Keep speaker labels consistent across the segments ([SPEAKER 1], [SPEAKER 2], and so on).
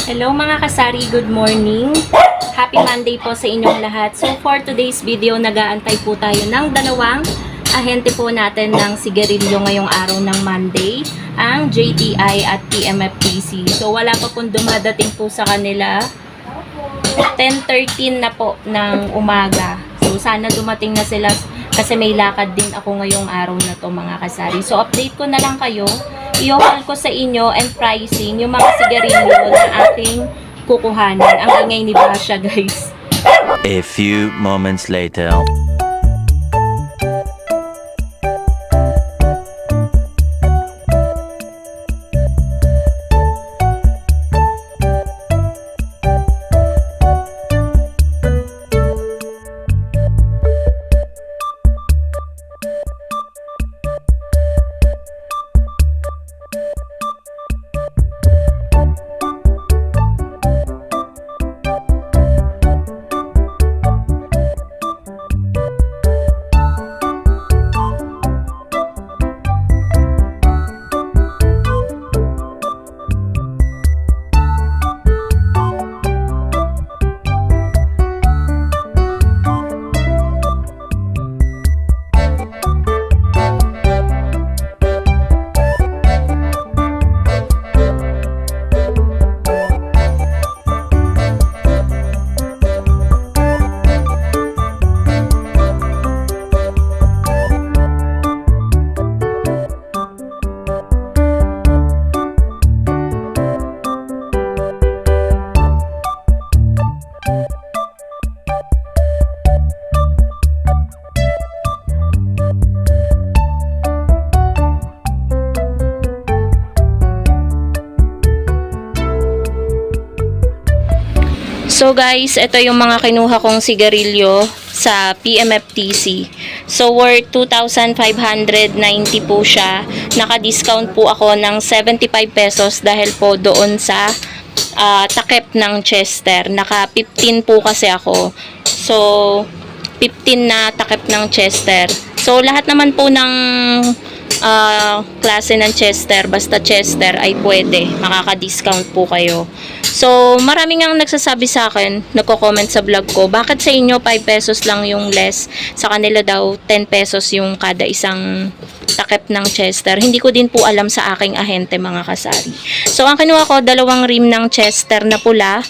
[SPEAKER 1] Hello mga kasari, good morning. Happy Monday po sa inyong lahat. So for today's video, nag-aantay po tayo ng dalawang ahente po natin ng sigarilyo ngayong araw ng Monday, ang JTI at PMFTC. So wala pa pong dumadating po sa kanila. 10:13 na po ng umaga. So sana dumating na sila kasi may lakad din ako ngayong araw na to mga kasari. So update ko na lang kayo. I-offer ko sa inyo and pricing yung mga sigarilyo na ating kukuhanan. Ang ingay ni Basha, guys.
[SPEAKER 2] A few moments later.
[SPEAKER 1] So guys, ito yung mga kinuha kong sigarilyo sa PMFTC. So worth 2,590 po siya. Naka-discount po ako ng 75 pesos dahil po doon sa takip ng Chester. Naka-15 po kasi ako. So 15 na takip ng Chester. So lahat naman po ng klase ng Chester, basta Chester ay pwede, makaka-discount po kayo. So maraming ang nagsasabi sa akin, nagko-comment sa vlog ko, bakit sa inyo 5 pesos lang yung less, sa kanila daw 10 pesos yung kada isang takip ng Chester. Hindi ko din po alam sa aking ahente mga kasari. So ang kinuha ko, dalawang rim ng Chester na pula,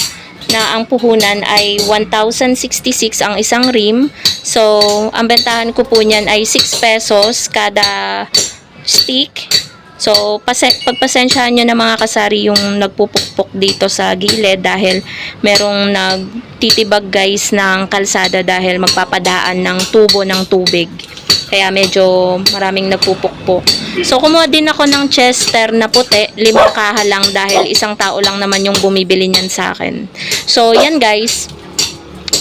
[SPEAKER 1] na ang puhunan ay 1,066 ang isang rim. So ang bentahan ko po niyan ay 6 pesos kada stick. So pagpasensyahan nyo na mga kasari yung nagpupukpok dito sa gilid dahil merong nagtitibag guys ng kalsada dahil magpapadaan ng tubo ng tubig. Kaya medyo maraming nagpupukpok. So kumuha din ako ng Chester na puti, 5 kaha lang dahil isang tao lang naman yung bumibili niyan sa akin. So yan guys,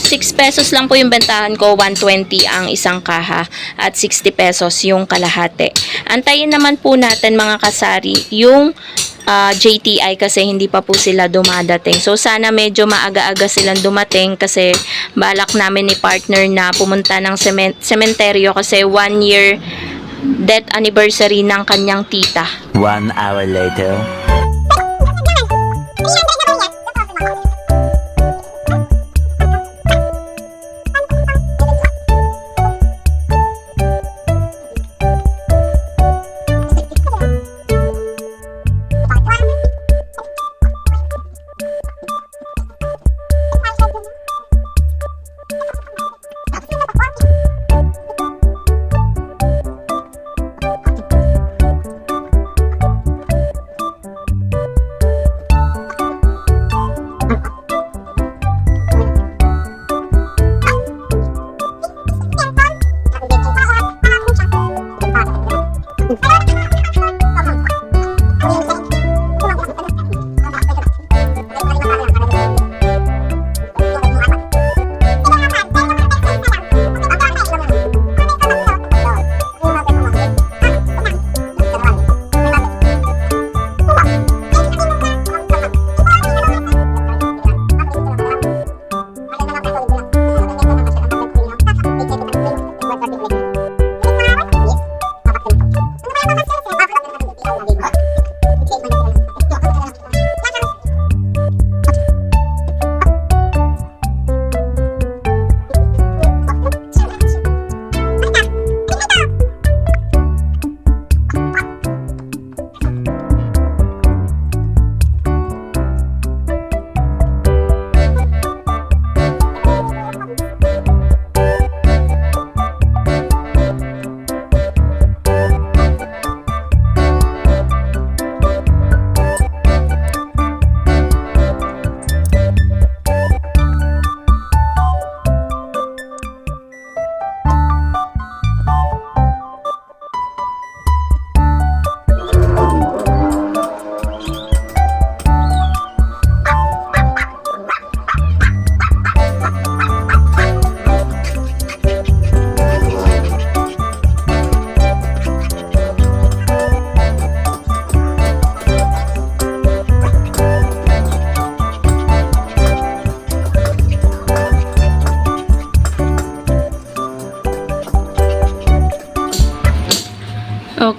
[SPEAKER 1] 6 pesos lang po yung bentahan ko, 120 ang isang kaha at 60 pesos yung kalahati. Antayin naman po natin mga kasari yung JTI kasi hindi pa po sila dumadating. So sana medyo maaga-aga silang dumating kasi balak namin ni partner na pumunta ng sementeryo kasi 1 year death anniversary ng kanyang tita.
[SPEAKER 2] 1 hour later.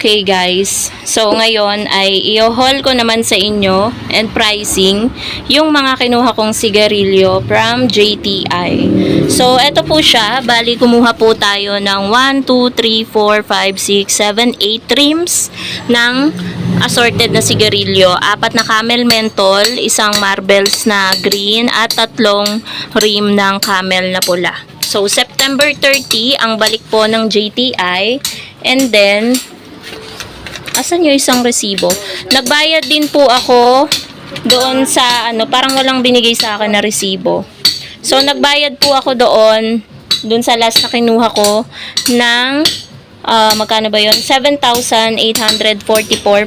[SPEAKER 1] Okay guys, so ngayon ay i-haul ko naman sa inyo and pricing yung mga kinuha kong sigarilyo from JTI. So eto po siya, bali kumuha po tayo ng 1, 2, 3, 4, 5, 6, 7, 8 trims ng assorted na sigarilyo. 4 na Camel Menthol, isang Marbles na green at 3 rim ng Camel na pula. So September 30 ang balik po ng JTI, and then asan yung isang resibo? Nagbayad din po ako doon sa parang walang binigay sa akin na resibo. So nagbayad po ako doon sa last na kinuha ko ng magkano ba yun? 7,844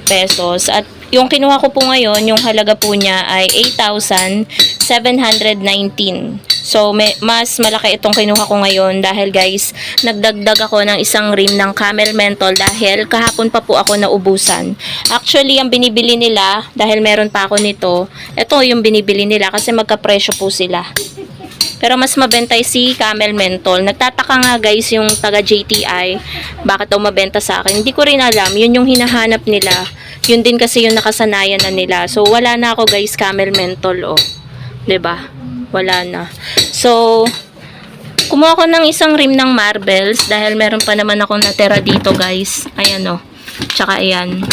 [SPEAKER 1] pesos. At yung kinuha ko po ngayon, yung halaga po niya ay 8,719. So, mas malaki itong kinuha ko ngayon dahil guys, nagdagdag ako ng isang rim ng Camel Menthol dahil kahapon pa po ako naubusan. Actually, ang binibili nila, dahil meron pa ako nito, ito yung binibili nila kasi magkapresyo po sila. Pero mas mabenta si Camel Menthol. Nagtataka nga guys yung taga JTI, bakit daw mabenta sa akin. Hindi ko rin alam, yun yung hinahanap nila. Yun din kasi yung nakasanayan na nila. So, wala na ako guys, Camel Menthol, oh. 'Di ba? Wala na. So, kumuha ko ng isang rim ng Marbles dahil meron pa naman akong natira dito guys. Ayan o. Tsaka ayan.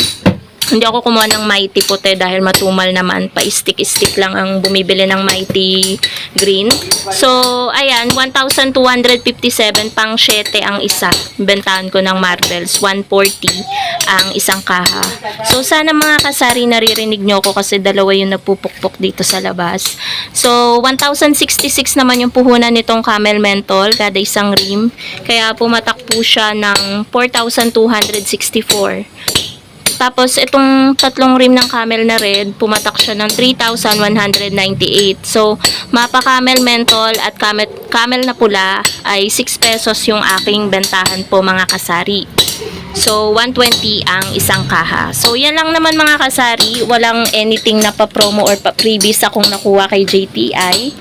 [SPEAKER 1] Hindi ako kumuha ng Mighty puti dahil matumal naman. Pa-stick-stick lang ang bumibili ng Mighty green. So, ayan. 1,257 pang 7 ang isa. Bentahan ko ng Marbles. 140 ang isang kaha. So, sana mga kasari naririnig nyo ko kasi dalawa yung nagpupukpok dito sa labas. So, 1,066 naman yung puhunan nitong Camel Menthol kada isang rim. Kaya pumatak po siya ng 4,264. Tapos, itong 3 rim ng Camel na red, pumatak siya ng 3,198. So, mapa Camel Menthol at Camel na pula ay 6 pesos yung aking bentahan po mga kasari. So, 120 ang isang kaha. So, yan lang naman mga kasari. Walang anything na pa-promo or pa-freebies akong nakuha kay JTI.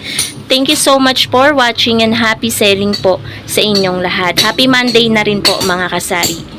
[SPEAKER 1] Thank you so much for watching and happy selling po sa inyong lahat. Happy Monday na rin po mga kasari.